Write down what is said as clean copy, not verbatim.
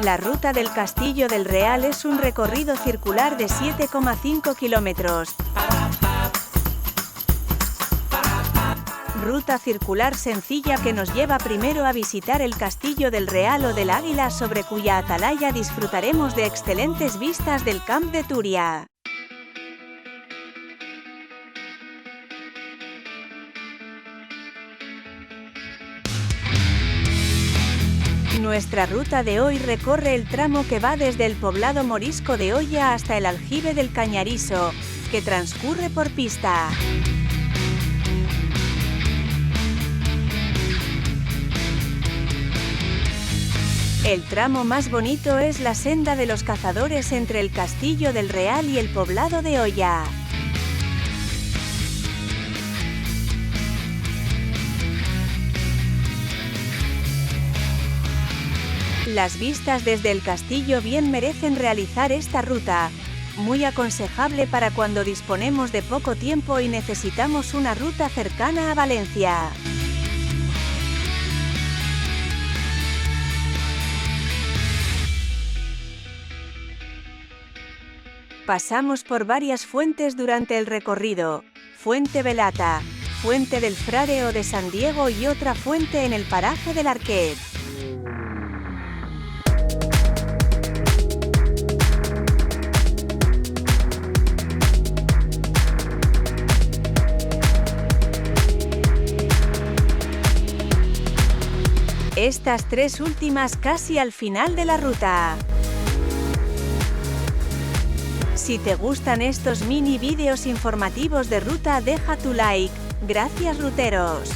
La ruta del Castillo del Real es un recorrido circular de 7,5 kilómetros. Ruta circular sencilla que nos lleva primero a visitar el Castillo del Real o del Águila, sobre cuya atalaya disfrutaremos de excelentes vistas del Camp de Túria. Nuestra ruta de hoy recorre el tramo que va desde el poblado morisco de Oia hasta el aljibe del Cañarizo, que transcurre por pista. El tramo más bonito es la senda de los cazadores entre el Castillo del Real y el poblado de Oia. Las vistas desde el castillo bien merecen realizar esta ruta, muy aconsejable para cuando disponemos de poco tiempo y necesitamos una ruta cercana a Valencia. Pasamos por varias fuentes durante el recorrido: Fuente Velata, Fuente del Frare o de San Diego y otra fuente en el paraje del Arquet. Estas tres últimas casi al final de la ruta. Si te gustan estos mini vídeos informativos de ruta, deja tu like. Gracias, ruteros.